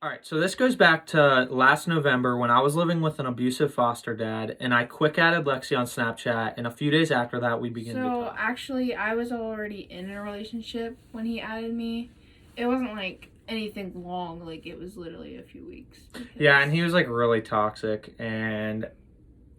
All right, so this goes back to last November when I was living with an abusive foster dad, and I quick added Lexi on Snapchat, and a few days after that, we began to So talk. actually, I was already in a relationship when he added me. It wasn't like anything long, like it was literally a few weeks. Yeah, and he was like really toxic, and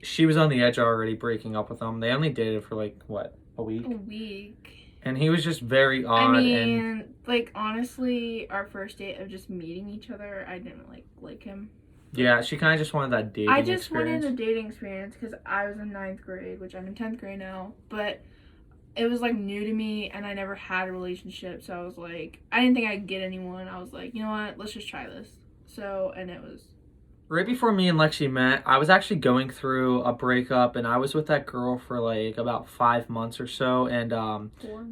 she was on the edge already breaking up with him. They only dated for like, what, a week? A week. And he was just very I odd, and mean, like honestly, our first date of just meeting each other, I didn't like him. yeah, she kind of just wanted that dating I just experience. wanted a dating experience because I was in ninth grade, which I'm in 10th grade now, but it was like new to me and I never had a relationship, so I was like, I didn't think I'd get anyone. I was like, you know what, let's just try this. So, and it was Right before me and Lexi met, I was actually going through a breakup, and I was with that girl for like about 5 months or so, and 4.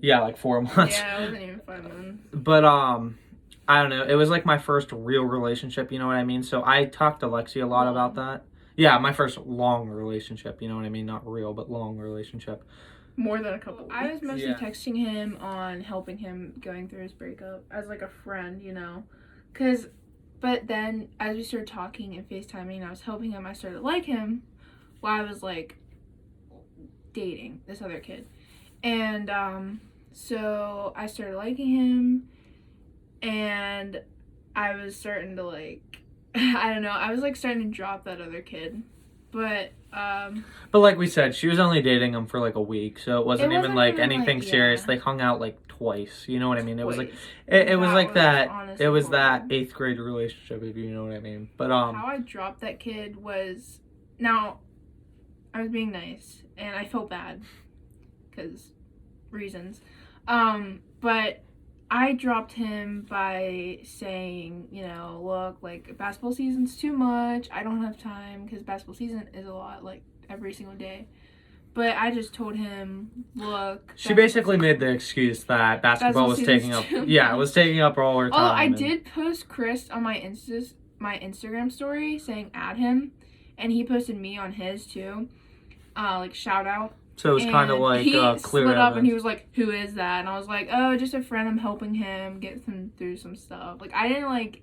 yeah, like 4 months. Yeah, it wasn't even 5 months. But I don't know. It was like my first real relationship, you know what I mean? So I talked to Lexi a lot about that. Yeah, my first long relationship, you know what I mean? Not real, but long relationship. More than a couple weeks. I was mostly Yeah. texting him on helping him going through his breakup as like a friend, you know, because. But then, as we started talking and FaceTiming, and I was helping him, I started to like him while I was like dating this other kid. And so I started liking him, and I was starting to like, I don't know, I was like starting to drop that other kid. But like we said, she was only dating him for like a week, so it wasn't even like anything serious. Yeah. They hung out like twice, you know what I mean? It was like Twice. it was That like was that. honestly It was that horrible. 8th grade relationship, if you know what I mean. But How I dropped that kid was, now I was being nice and I felt bad because reasons. But I dropped him by saying, you know, look, like basketball season's too much. I don't have time because basketball season is a lot, like every single day. But I just told him, look. she basically made the excuse that basketball was taking up. Yeah, it was taking up all her time. Oh, I did post Chris on my Instagram story saying add him, and he posted me on his too. Like shout out. So it was kind of like he clear split up and he evidence. was like, "Who is that?" And I was like, "Oh, just a friend. I'm helping him get him through some stuff." Like I didn't want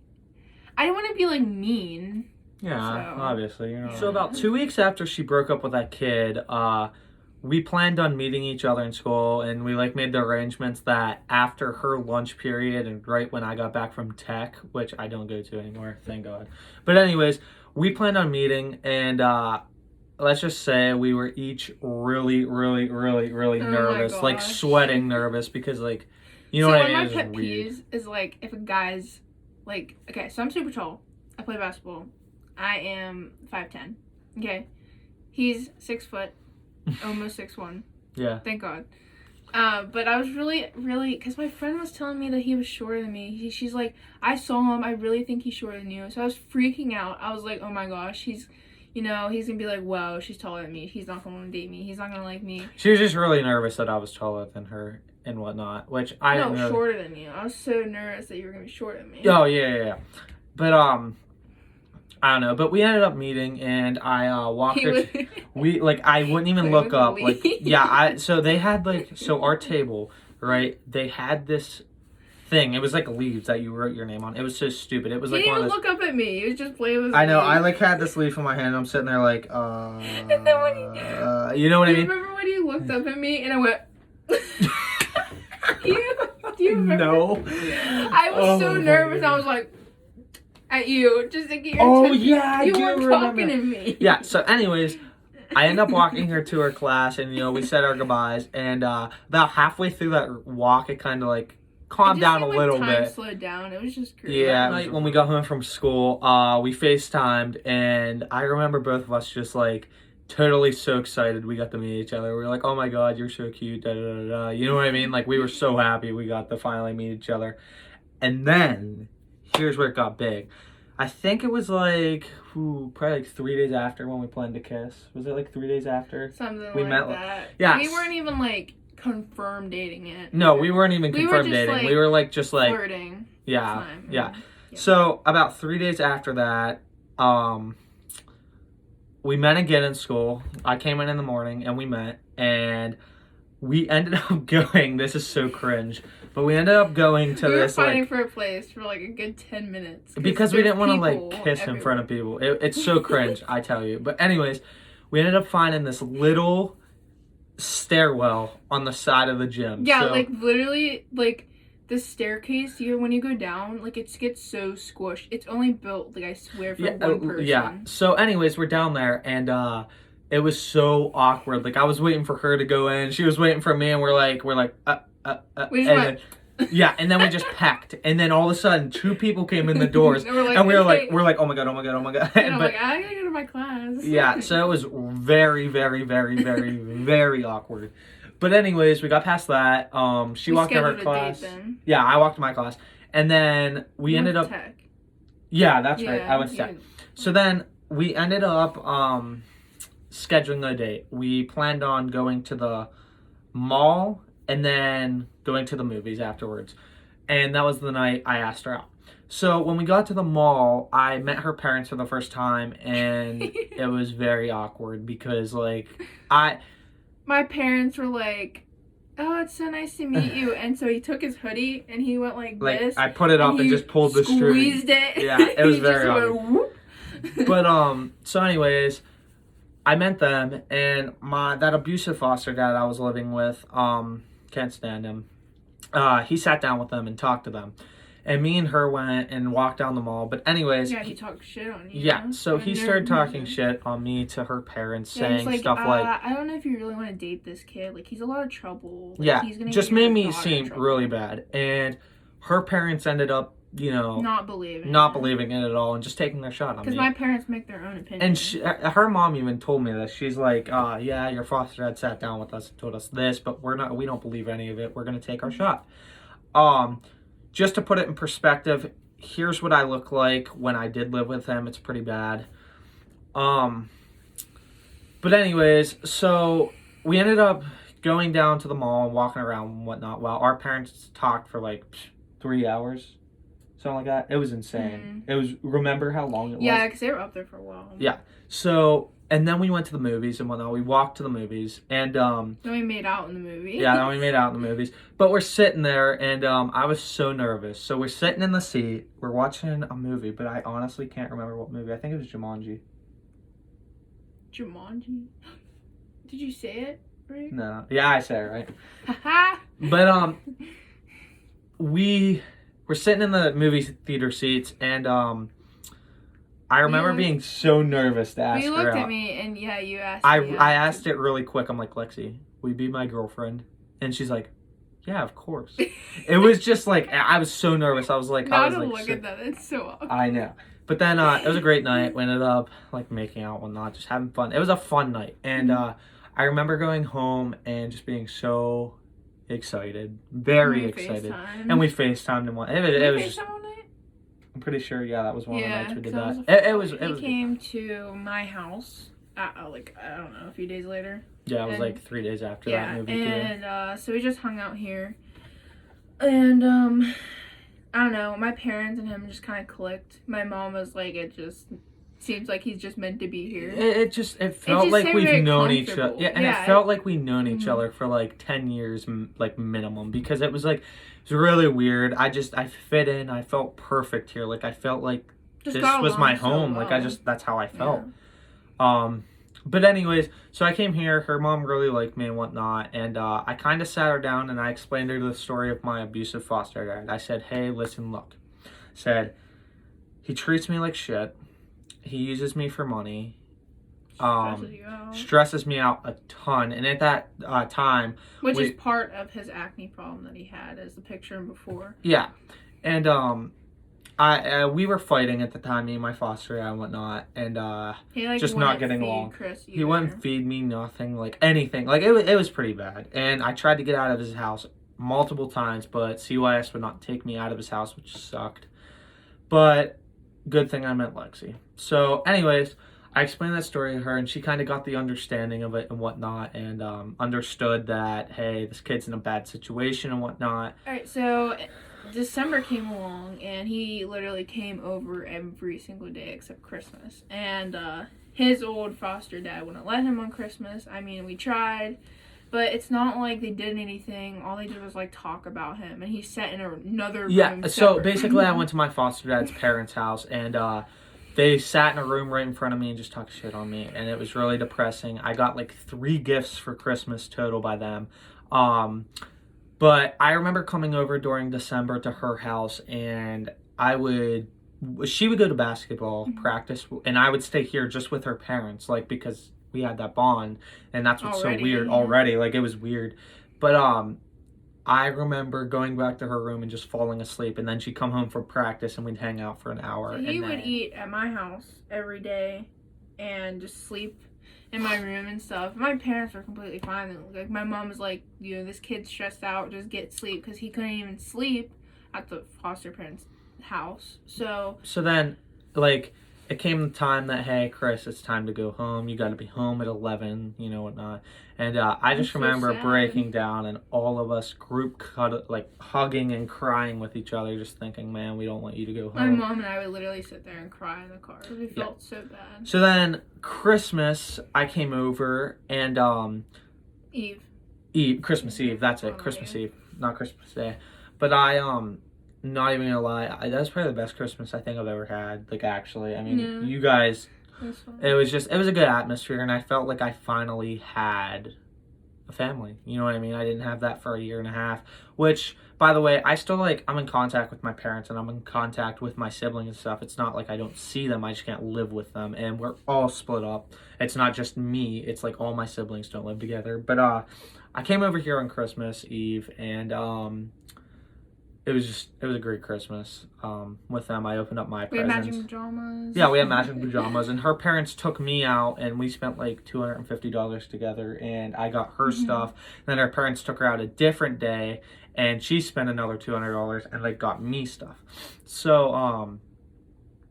to be like mean. Yeah, So, obviously, you know. yeah. So about 2 weeks after she broke up with that kid, we planned on meeting each other in school, and we like made the arrangements that after her lunch period and right when I got back from tech, which I don't go to anymore, thank God. But anyways, we planned on meeting, and let's just say we were each really, really, really, really Oh my nervous, like gosh. sweating nervous because like, you know So what I one mean? of It's my just pet weird. peeves is like if a guy's like, okay, so I'm super tall. I play basketball. I am 5'10". Okay, he's 6 foot, almost 6'1". Yeah. Thank God. But I was really, because my friend was telling me that he was shorter than me. She's like, I saw him. I really think he's shorter than you. So I was freaking out. I was like, oh my gosh, he's gonna be like, whoa, she's taller than me. He's not gonna date me. He's not gonna like me. She was just really nervous that I was taller than her and whatnot, which I No, didn't really. shorter than you. I was so nervous that you were gonna be shorter than me. Oh yeah. But I don't know. But we ended up meeting, and I walked her. We like I wouldn't even look up. Like yeah, so they had our table, right? They had this thing. It was like leaves that you wrote your name on. It was so stupid. It was like he one didn't of those. look up at me. He was just playing with. I know. leaves. I like had this leaf in my hand. I'm sitting there like, And then when you know what I do you mean? remember when he looked up at me and I went? Do you remember? No. I was so my nervous. God. I was like, at you, just to get your Oh attention. yeah, I You do weren't remember. talking to me. Yeah. So, anyways, I end up walking her to her class, and we said our goodbyes. And about halfway through that walk, it kind of like calmed down a little time bit. slowed down. It was just great. Yeah. That night when we got home from school, we FaceTimed, and I remember both of us just like totally so excited we got to meet each other. We were like, "Oh my God, you're so cute!" Da da da da. You know what I mean? Like we were so happy we got to finally meet each other. And then here's where it got big. I think it was like probably like 3 days after when we planned to kiss. Was it like 3 days after? Something We like met, that. yeah. We weren't even like confirmed dating it. No, we weren't even We were confirmed just, dating. like, We were like just like flirting. yeah, Time. yeah. Yeah. So about 3 days after that, we met again in school. I came in the morning and we met, and we ended up going. This is so cringe, but we ended up going to We were this fighting like for a place for like a good 10 minutes. because we there's didn't want to people like kiss in front of everywhere. people. It's so cringe, I tell you. But anyways, we ended up finding this little stairwell on the side of the gym. Yeah, So, like literally, like the staircase here when you go down, like it gets so squished. It's only built, like I swear, for one person. yeah. So, anyways, we're down there, and it was so awkward. Like I was waiting for her to go in, she was waiting for me, and we're like, We just and went. yeah, and then we just pecked, and then all of a sudden, two people came in the doors, And we're like, and we were okay. like, oh my god, oh my god, oh my god. And I'm But like, I gotta go to my class. yeah, so it was very, very, very, very, very awkward. But anyways, we got past that. She We walked to her scheduled a class. date then. Yeah, I walked to my class, and then we You went ended to up. Tech. Yeah, that's right. I went to yeah. Tech. So then we ended up scheduling a date. We planned on going to the mall and then going to the movies afterwards. And that was the night I asked her out. So when we got to the mall, I met her parents for the first time, and it was very awkward because like My parents were like, "Oh, it's so nice to meet you," and so he took his hoodie and he went like this. I put it up and he just pulled the string. squeezed it. Yeah, it was He very just went, awkward. whoop. But so anyways, I met them, and that abusive foster dad I was living with, can't stand him. He sat down with them and talked to them, and me and her went and walked down the mall. But anyways, Yeah, he talked shit on you. yeah, so he started talking shit. shit on me to her parents, Yeah, he's saying like, stuff like, I don't know if you really want to date this kid. Like, he's a lot of trouble. Like, yeah, he's gonna just get made your me daughter in seem trouble. really bad. And her parents ended up, Not believing. not believing it at all and just taking their shot on Because me. my parents make their own opinion. And her mom even told me this. She's like, yeah, your foster dad sat down with us and told us this, but we don't believe any of it. We're gonna take our shot. Just to put it in perspective, here's what I look like when I did live with him. It's pretty bad. But anyways, so we ended up going down to the mall and walking around and whatnot while our parents talked for like 3 hours. Something like that. It was insane. It was, remember how long it was? Yeah, because they were up there for a while. Yeah. So, and then we went to the movies and whatnot. We walked to the movies, and Then we made out in the movie. yeah, then we made out in the movies. But we're sitting there, and I was so nervous. So we're sitting in the seat, we're watching a movie, but I honestly can't remember what movie. I think it was Jumanji. Jumanji? Did you say it right? No, yeah, I said it right. Haha. But we were sitting in the movie theater seats, and I remember being so nervous to ask You her looked out. at me, and yeah, you asked I me. asked it really quick. I'm like, Lexi, will you be my girlfriend? And she's like, yeah, of course. It was just like, I was so nervous. I was like, Now to look at that, it's so awkward. I know. But then it was a great night. We ended up like making out and whatnot, just having fun. It was a fun night. And I remember going home and just being so excited. Very excited. And we FaceTimed and what. It was just, all night? I'm pretty sure, yeah, that was one of the nights we did that. He came to my house, like, I don't know, a few days later. Yeah, it was like 3 days after that movie too. And so we just hung out here. And, I don't know, my parents and him just kind of clicked. My mom was like, it just seems like he's just meant to be here. It felt like we've known each other. comfortable. Yeah, and Yeah, it felt like we've known each other for like 10 years, like minimum, because it was like, it was really weird. I fit in. I felt perfect here. Like I felt like Just this got was my along so home. Like well. that's how I felt. But anyways, so I came here. Her mom really liked me and whatnot, and I kind of sat her down and I explained to her the story of my abusive foster dad. I said, hey, listen, look. Said, he treats me like shit. He uses me for money. Stresses me out a ton. And at that time, which is part of his acne problem that he had, as the picture before. Yeah, and we were fighting at the time, me and my foster dad and whatnot, and he, like, just not getting along. He wouldn't feed me nothing, like anything. Like it was pretty bad. And I tried to get out of his house multiple times, but CYS would not take me out of his house, which sucked. But good thing I met Lexi. So anyways, I explained that story to her, and she kind of got the understanding of it and whatnot, and understood that, hey, this kid's in a bad situation and whatnot. Alright, so December came along, and he literally came over every single day except Christmas. And his old foster dad wouldn't let him on Christmas. I mean, we tried, But it's not like they did anything. All they did was like talk about him, and he's set in another room. Yeah, so separate basically I from went to my foster dad's parents' house, and they sat in a room right in front of me and just talked shit on me, and it was really depressing. I got like 3 gifts for Christmas total by them. But I remember coming over during December to her house, and she would go to basketball practice, and I would stay here just with her parents, like, because we had that bond, and that's what's Already, so weird yeah. already. Like, it was weird. But I remember going back to her room and just falling asleep, and then she'd come home from practice, and we'd hang out for an hour. So he and would then, eat at my house every day and just sleep in my room and stuff. My parents were completely fine. Like, my mom was like, this kid's stressed out, just get sleep, because he couldn't even sleep at the foster parents' house. So then, like, it came the time that, hey, Chris, it's time to go home. You got to be home at 11, whatnot. And I just so remember sad. breaking down, and all of us group hugging and crying with each other, just thinking, man, we don't want you to go my home. mom and I would literally sit there and cry in the car. We felt so bad. So then, Christmas, I came over, and Christmas Eve, that's it, Christmas Eve, not Christmas Day. But not even gonna lie, that was probably the best Christmas I think I've ever had. Like, actually, I mean, Yeah. you guys, It was a good atmosphere, and I felt like I finally had a family. You know what I mean? I didn't have that for a year and a half, which, by the way, I still, I'm in contact with my parents, and I'm in contact with my siblings and stuff. It's not like I don't see them, I just can't live with them, and we're all split up. It's not just me, it's like all my siblings don't live together. But I came over here on Christmas Eve, and it was a great Christmas with them. I opened up my we had presents. matching pajamas. Yeah, we had matching pajamas, and her parents took me out, and we spent like $250 together, and I got her stuff. Then her parents took her out a different day, and she spent another $200 and got me stuff. So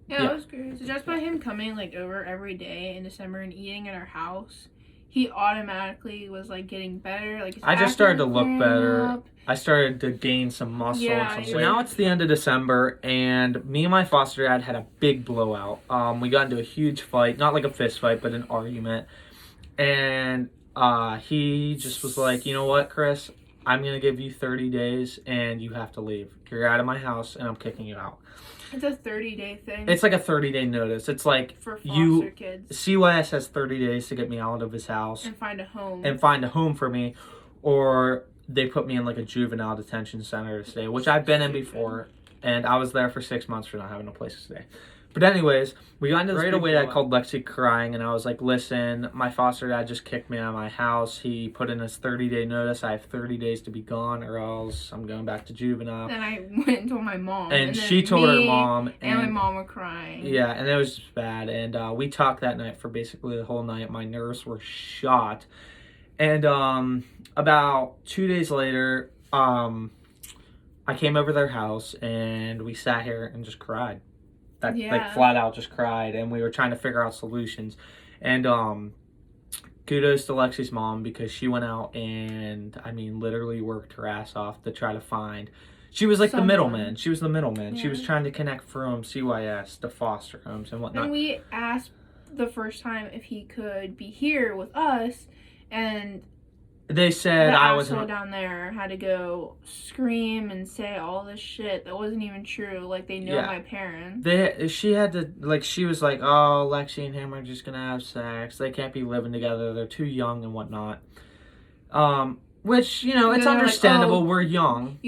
Yeah, it was great. So just by him coming over every day in December and eating at our house, he automatically was getting better. His I just acne started to was look clearing better. up. I started to gain some muscle. Yeah, and some you weight. were- Now it's the end of December, and me and my foster dad had a big blowout. We got into a huge fight, not like a fist fight, but an argument. And he just was like, you know what, Chris? I'm going to give you 30 days, and you have to leave. You're out of my house, and I'm kicking you out. It's a 30-day thing. It's like a 30-day notice. It's like for foster kids. CYS has 30 days to get me out of his house. And find a home. And find a home for me, or they put me in a juvenile detention center to stay, which I've been in before, and I was there for 6 months for not having a place to stay. But anyways, we got into this right away. I called Lexi crying, and I was like, listen, my foster dad just kicked me out of my house. He put in his 30-day notice. I have 30 days to be gone, or else I'm going back to juvenile. Then I went and told my mom. And then she told her me mom. And my mom were crying. Yeah, and it was just bad. And we talked that night for basically the whole night. My nerves were shot. And about 2 days later, I came over their house, and we sat here and just cried. Flat out just cried, and we were trying to figure out solutions. And kudos to Lexi's mom, because she went out and literally worked her ass off to try to find. She was the middleman. She was the middleman. Yeah. She was trying to connect from CYS to foster homes and whatnot. And we asked the first time if he could be here with us, and they said the I asshole wasn't. down there had to go scream and say all this shit that wasn't even true. They know my parents. She had to, she was like, oh, Lexi and him are just gonna have sex. They can't be living together. They're too young and whatnot. Which, it's understandable. We're young.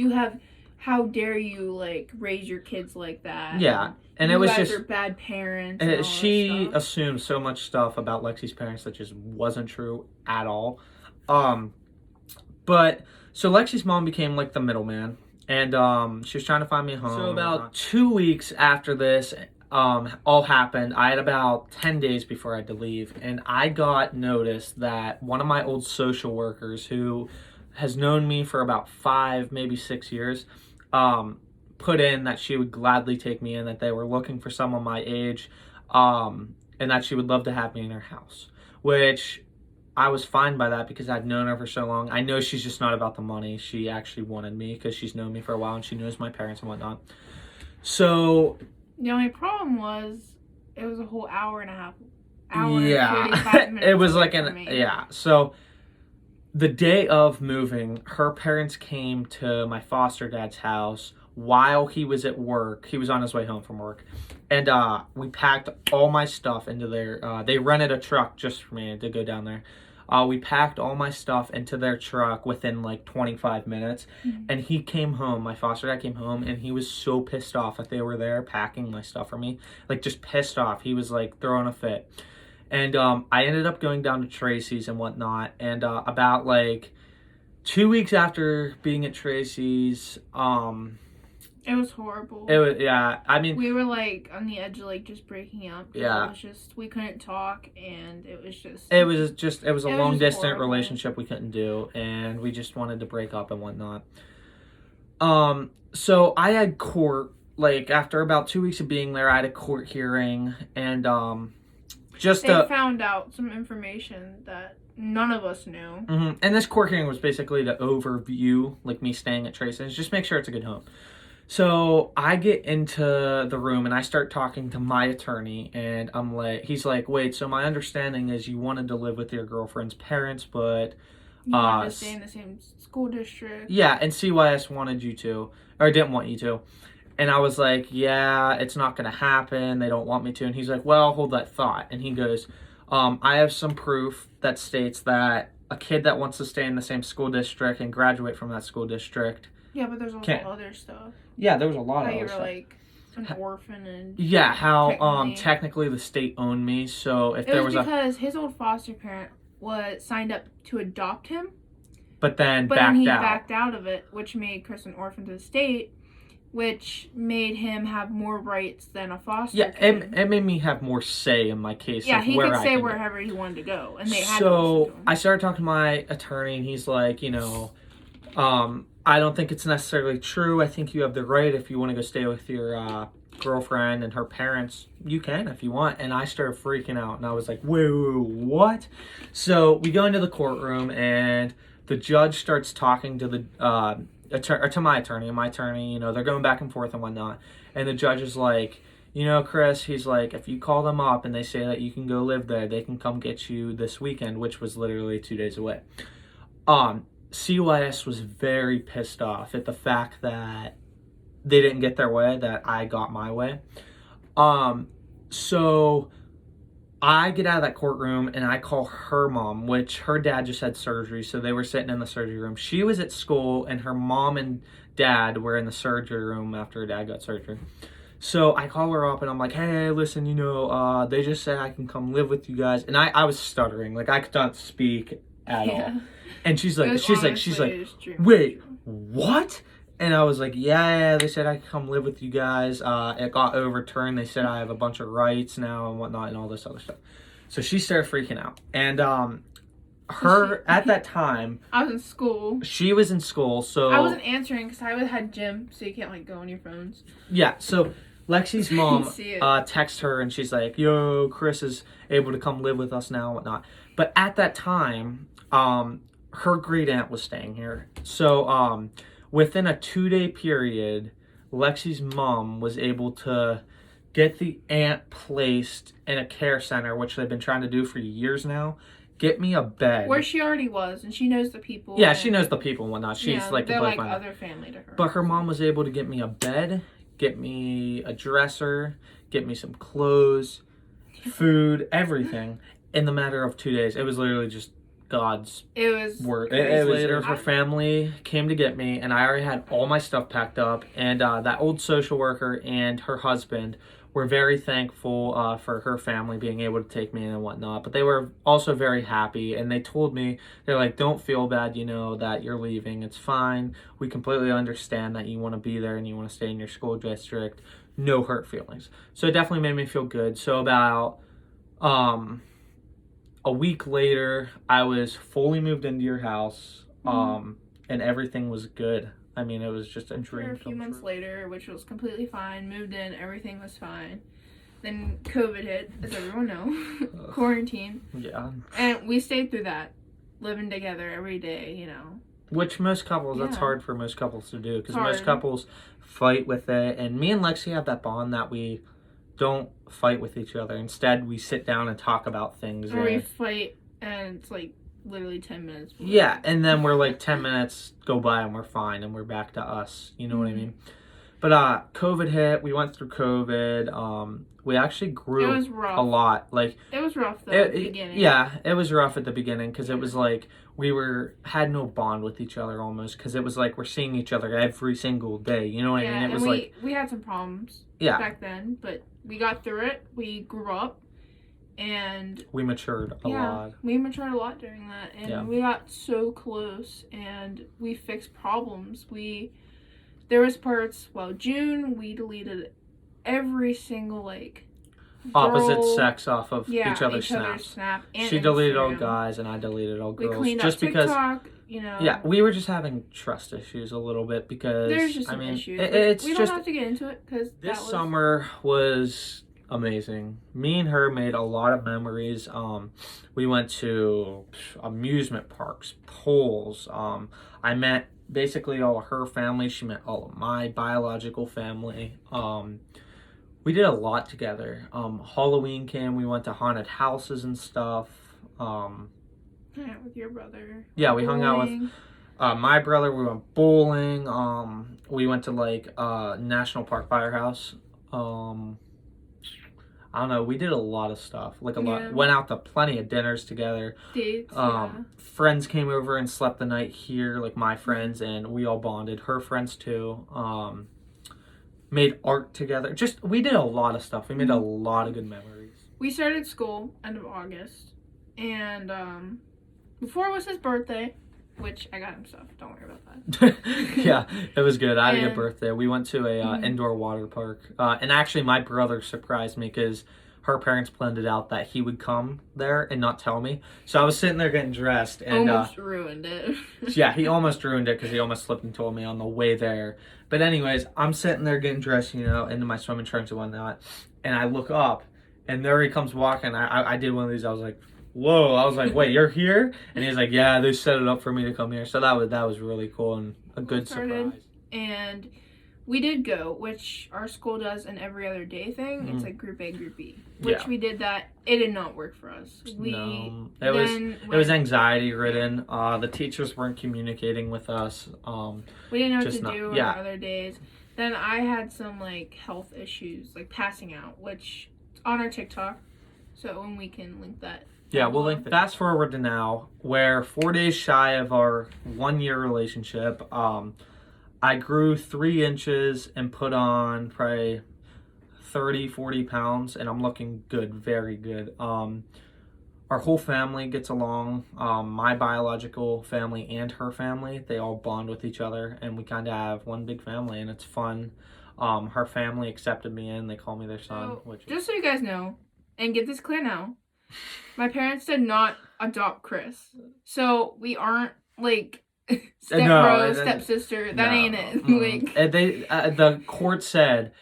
How dare you raise your kids like that? Yeah, and you it was guys just are bad parents. And all she this stuff. assumed so much stuff about Lexi's parents that just wasn't true at all. But so Lexi's mom became the middleman, and she was trying to find me a home. So about 2 weeks after this all happened, I had about 10 days before I had to leave, and I got notice that one of my old social workers, who has known me for about 5, maybe 6 years, put in that she would gladly take me in, that they were looking for someone my age, and that she would love to have me in her house, which I was fine by that, because I'd known her for so long. I know she's just not about the money. She actually wanted me because she's known me for a while, and she knows my parents and whatnot. So the only problem was it was a whole hour and a half. Hour yeah, and 45 minutes it was for me. So the day of moving, her parents came to my foster dad's house while he was at work. He was on his way home from work. And we packed all my stuff into their, they rented a truck just for me to go down there. We packed all my stuff into their truck within like 25 minutes. Mm-hmm. And he came home, my foster dad came home, and he was so pissed off that they were there packing my stuff for me. Like, just pissed off. He was like throwing a fit. And I ended up going down to Tracy's and whatnot. And about like 2 weeks after being at Tracy's, it was horrible. it was, yeah, I mean, We were like on the edge of like just breaking up. Yeah. It was just, we couldn't talk, and it was just. it was a It was long just distance horrible. relationship we couldn't do, and we just wanted to break up and whatnot. So I had court, like after about 2 weeks of being there, I had a court hearing, and just They found out some information that none of us knew. And this court hearing was basically to overview, like, me staying at Tracy's, just make sure it's a good home. So I get into the room and I start talking to my attorney, and I'm like, he's like, wait, so my understanding is you wanted to live with your girlfriend's parents, but You wanted to stay in the same school district. yeah, and CYS wanted you to, or didn't want you to. And I was like, yeah, it's not going to happen. They don't want me to. And he's like, well, hold that thought. And he goes, I have some proof that states that a kid that wants to stay in the same school district and graduate from that school district. Yeah, but there's also Can't. other stuff. Yeah, there was a lot How of you other were stuff. like an orphan and. Yeah, how Technically. technically the state owned me. So if It there was was because his old foster parent was signed up to adopt him, but then but then he backed out. backed out of it, which made Chris an orphan to the state, which made him have more rights than a foster Yeah, kid. it made me have more say in my case. Yeah, of he where could I stay can go. wherever he wanted to go, and they had to So listen to him. I started talking to my attorney, and he's like, I don't think it's necessarily true. I think you have the right, if you want to go stay with your girlfriend and her parents, you can if you want. And I started freaking out, and I was like, whoa, what? So we go into the courtroom, and the judge starts talking to the to my attorney, and my attorney, they're going back and forth and whatnot. And the judge is like, Chris, he's like, if you call them up and they say that you can go live there, they can come get you this weekend, which was literally 2 days away. CYS was very pissed off at the fact that they didn't get their way, that I got my way. So I get out of that courtroom and I call her mom, which her dad just had surgery, so they were sitting in the surgery room. She was at school, and her mom and dad were in the surgery room after her dad got surgery. So I call her up and I'm like, hey, listen, they just said I can come live with you guys. And I was stuttering, like I could not speak at all. And she's like, wait, what? And I was like, yeah, they said I could come live with you guys. It got overturned. They said I have a bunch of rights now and whatnot and all this other stuff. So she started freaking out. And at that time, I was in school. she was in school, so I wasn't answering because I had gym, so you can't like go on your phones. yeah, so Lexi's mom See it. texts her, and she's like, yo, Chris is able to come live with us now and whatnot. But at that time, her great aunt was staying here. So within a 2-day period, Lexi's mom was able to get the aunt placed in a care center, which they've been trying to do for years now. Get me a bed. Where she already was, and she knows the people. Yeah, and- she knows the people and whatnot. She's yeah, like they're completely like fine. other family to her. But her mom was able to get me a bed, get me a dresser, get me some clothes, food, everything in the matter of 2 days. It was literally just God's It was word. crazy. It was later, her family came to get me, and I already had all my stuff packed up. And that old social worker and her husband were very thankful for her family being able to take me in and whatnot. But they were also very happy, and they told me, they're like, don't feel bad, that you're leaving. It's fine. We completely understand that you want to be there and you want to stay in your school district. No hurt feelings. So it definitely made me feel good. So about a week later, I was fully moved into your house, and everything was good. I mean, it was just a dream. A few come months true. later, which was completely fine, moved in, everything was fine. Then COVID hit, as everyone knows, quarantine. Yeah. And we stayed through that, living together every day, Which most couples, that's Yeah. hard for most couples to do, because Hard. most couples fight with it. And me and Lexi have that bond that we don't fight with each other. Instead, we sit down and talk about things. Or we and- fight, and it's like literally 10 minutes. Yeah, and then we're like 10 minutes go by and we're fine and we're back to us. You know what I mean? But COVID hit. We went through COVID. We actually It grew was rough. a lot. Like It was rough though at the beginning. yeah, it was rough at the beginning because it was like we had no bond with each other almost because it was like we're seeing each other every single day. You know what I mean? It and was like we had some problems back then, but we got through it. We grew up, and we matured a lot. We matured a lot during that, and we got so close, and we fixed problems. There was parts. Well, June we deleted every single like opposite sex off of each other's snaps. And she deleted all guys and I deleted all girls. We cleaned just up TikTok, because you know. Yeah, we were just having trust issues a little bit because there's just some issues. We don't have to get into it because this summer was amazing. Me and her made a lot of memories. We went to amusement parks, pools. I met basically all of her family. She met all of my biological family. We did a lot together. Halloween came. We went to haunted houses and stuff. Hung out with your brother. Yeah, we hung out with my brother. We went bowling. We went to like National Park Firehouse. I don't know. We did a lot of stuff. Like a lot. Went out to plenty of dinners together. Dates. Friends came over and slept the night here. Like my friends, and we all bonded. Her friends too. Made art together. We did a lot of stuff. We made a lot of good memories. We started school end of August, and before it was his birthday, which I got him stuff. Don't worry about that. Yeah, it was good. I had a good birthday. We went to a indoor water park, and actually my brother surprised me because her parents planned it out that he would come there and not tell me. So I was sitting there getting dressed and almost ruined it. Yeah, he almost ruined it because he almost slipped and told me on the way there. But anyways, I'm sitting there getting dressed, you know, into my swimming trunks and whatnot, and I look up, and there he comes walking. I did one of these. I was like, whoa. I was like, wait, you're here? And he's like, yeah, they set it up for me to come here. So that was really cool and a good surprise. And we did go, which our school does an every other day thing. It's like group A, group B. Which we did that. It did not work for us. It was anxiety ridden. The teachers weren't communicating with us. We didn't know what to do on other days. Then I had some like health issues, like passing out, which is on our TikTok. So when we can link that. Yeah, we'll link that. Fast forward to now, where 4 days shy of our 1 year relationship, I grew 3 inches and put on probably 30, 40 pounds, and I'm looking good, very good. Our whole family gets along. My biological family and her family, they all bond with each other, and we kind of have one big family, and it's fun. Her family accepted me in. They call me their son. Just so you guys know, and get this clear now, my parents did not adopt Chris. So we aren't like stepsister. That ain't it. Like the court said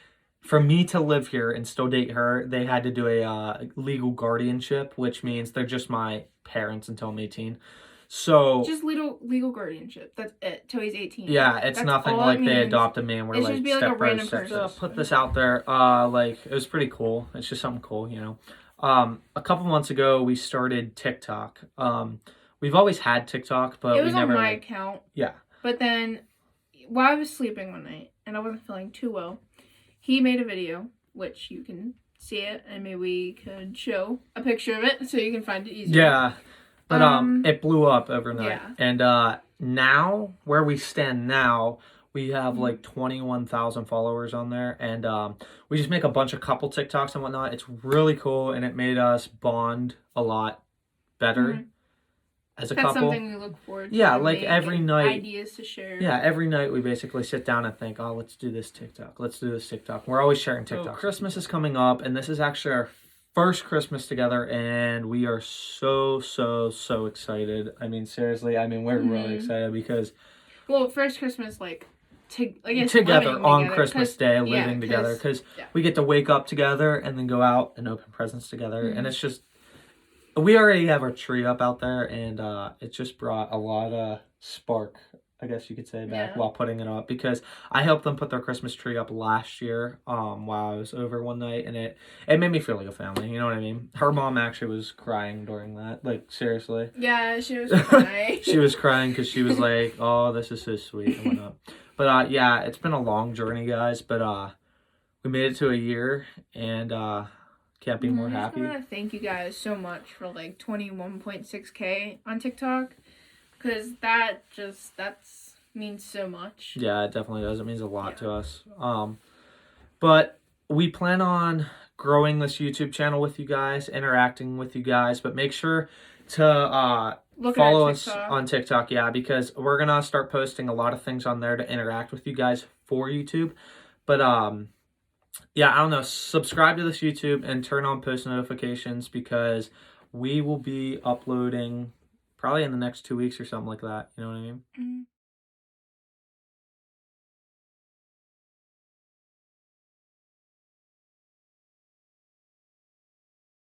for me to live here and still date her, they had to do a legal guardianship, which means they're just my parents until I'm 18. So just legal guardianship. That's it. Till he's 18. Yeah, it's nothing like they adopted me and we're like a random person. Put this out there. Like it was pretty cool. It's just something cool, you know. A couple months ago we started TikTok. We've always had TikTok, but it was we never on my account. Yeah. But then while I was sleeping one night and I wasn't feeling too well, he made a video, which you can see it, and maybe we could show a picture of it so you can find it easier. Yeah. But it blew up overnight. Yeah. And now, where we stand now, we have like 21,000 followers on there. And we just make a bunch of couple TikToks and whatnot. It's really cool, and it made us bond a lot better as a couple. That's something we look forward to. Yeah, like every night. Ideas to share. Yeah, every night we basically sit down and think, oh, let's do this TikTok. Let's do this TikTok. We're always sharing TikTok. So Christmas is coming up, and this is actually our first Christmas together, and we are so excited. I mean, seriously, we're really excited because... Well, first Christmas, together on Christmas Day, living together, because we get to wake up together and then go out and open presents together, and it's just... We already have our tree up out there, and it just brought a lot of spark I guess you could say, back Yeah. while putting it up, because I helped them put their Christmas tree up last year while I was over one night, and it made me feel like a family, you know what I mean? Her mom actually was crying during that, like, seriously. Yeah, she was crying. She was crying because she was like, oh, this is so sweet and whatnot. But yeah, it's been a long journey, guys, but we made it to a year, and can't be more I just happy. want to thank you guys so much for like 21.6K on TikTok, because that's means so much. Yeah, it definitely does. It means a lot Yeah. to us. But we plan on growing this YouTube channel with you guys, interacting with you guys, but make sure to Look follow at us TikTok. on TikTok, yeah, because we're gonna start posting a lot of things on there to interact with you guys for YouTube. But yeah, I don't know, subscribe to this YouTube and turn on post notifications, because we will be uploading probably in the next 2 weeks or something like that. You know what I mean? Mhm.